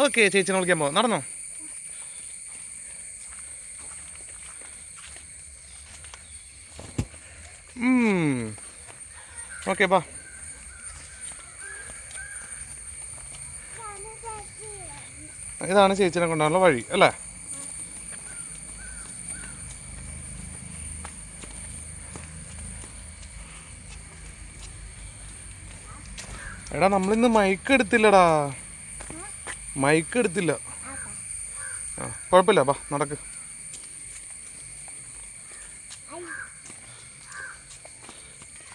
Okay, ചേച്ചിനെ വിളിക്കാൻ പോവാം. നടന്നോ? ഓക്കെ, ബാ. ഇതാണ് ചേച്ചിനെ കൊണ്ടുള്ള വഴി അല്ലേ? എടാ, നമ്മളിന്ന് മൈക്ക് എടുത്തില്ലടാ. മൈക്ക് എടുത്തില്ല. ആ, കുഴപ്പമില്ല, ബാ നടക്ക്.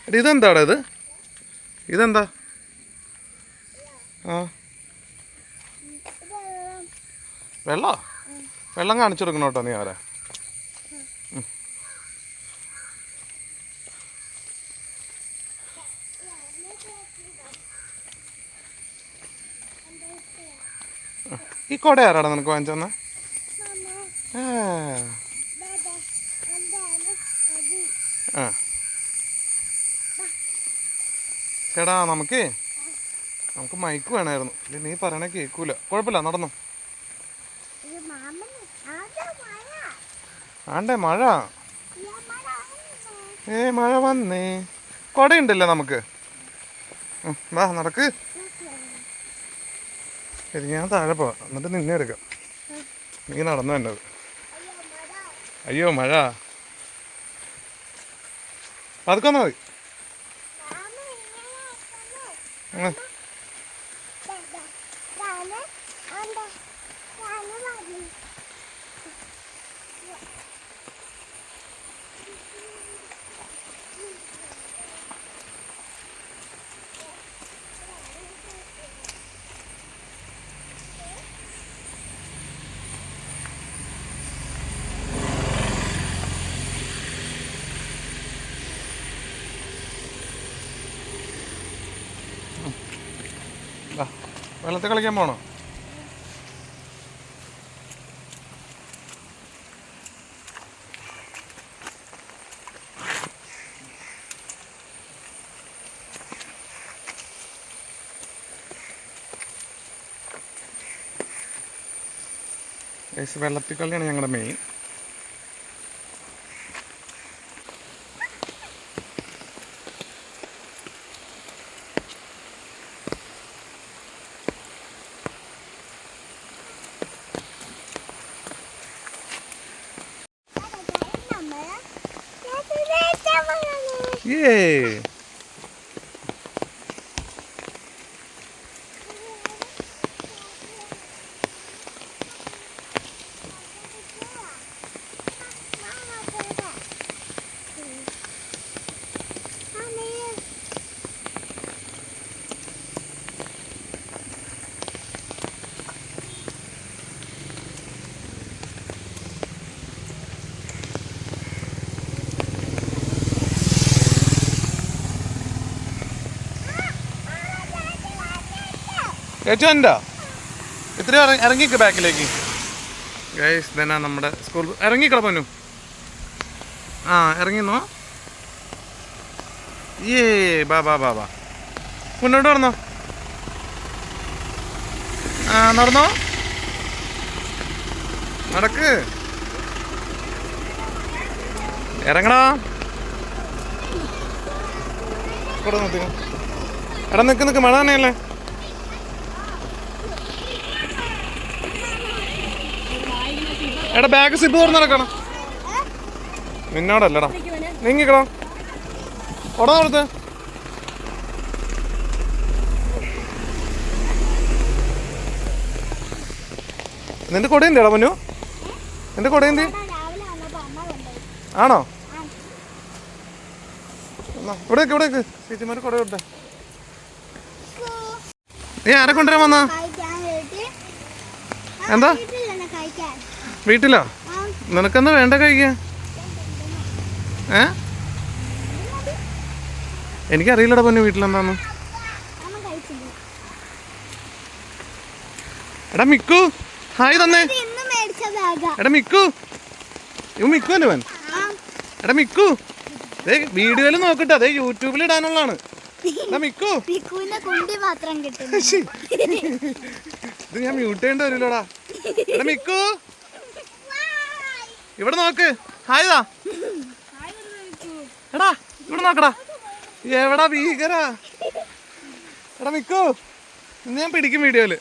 എടാ, ഇതെന്താടാ ഇത്? ഇതെന്താ? ആ, വെള്ളം കാണിച്ചു കൊടുക്കണം കേട്ടോ നീ ആരാ. ഈ കുട ആരാടാ നിനക്ക് വാങ്ങിച്ചെന്നെ? ആ, ചേടാ നമുക്ക് മൈക്ക് വേണമായിരുന്നു. ഇല്ല, നീ പറയണേ കേൾക്കൂല. കുഴപ്പമില്ല, നടന്നു. ആണ്ടേ മഴ. മഴ വന്നേ. കുടയുണ്ടല്ലോ നമുക്ക്. വാ നടക്ക്. ശരി, ഞാൻ താഴെ പോവാം, എന്നിട്ട് നിന്നെ എടുക്കാം. നീ നടന്നു തന്നത്. അയ്യോ മഴ. അതൊക്കെ വന്നാൽ മതി. വെള്ളത്തിൽ കളിക്കാൻ പോണോ? വെള്ളത്തിൽ കളിയാണ് ഞങ്ങളുടെ മെയിൻ. Yay! ഏറ്റവും എന്താ ഇത്ര ഇറങ്ങിക്ക ബാക്കിലേക്ക്. ഗൈസ് തന്നെ നമ്മുടെ സ്കൂൾ ഇറങ്ങിക്കള പൊന്നു. ആ, ഇറങ്ങിന്നോ. ബാ ബാ ബാ ബാ മുന്നോട്ട് നടന്നോ. ആ, നടന്നോ, നടക്ക്, ഇറങ്ങടാ. എടാ നിക്ക്, മഴ തന്നെയല്ലേ. എടാ, ബാഗ് സിപ്പ് തുറന്ന് നടക്കണം. നിന്നോടല്ലടാ, നീങ്ങിക്കടോ. കൊട കൊടുത്ത്. നിന്റെ കൊടയുണ്ടേടാ പൊന്നു? നിന്റെ കൊടയുണ്ട്? ആണോ? ഇവിടേക്ക് ചേച്ചിമാര് കൊട കൊടുത്തേ. നീ ആരെ കൊണ്ടുവരാൻ വന്നാ? എന്താ വീട്ടിലാ? നിനക്കെന്താ വേണ്ട കഴിക്കാൻ? എനിക്കറിയില്ലടാ പൊന്നു വീട്ടിലെന്താന്ന്. എടാ മിക്കു, ഹായ് തന്നേ. എടാ മിക്കു, മിക്കു അല്ലേ വൻ? എടാ മിക്കു, വീഡിയോയിൽ നോക്കട്ടെ, അതേ യൂട്യൂബിൽ ഇടാനുള്ളതാണ്. എടാ മിക്കു കുണ്ടി മാത്രം കിട്ടും. ഇത് ഞാൻ മ്യൂട്ട് ചെയ്യേണ്ടി വരില്ലോടാ. എടാ മിക്കു ഇവിടെ നോക്ക്. ഹായ്താ എടാ ഇവിടെ നോക്കടാ. എവിടാ ഭീകരാ. എടാ മിക്കു ഇന്ന് ഞാൻ പിടിക്കും വീഡിയോയില്.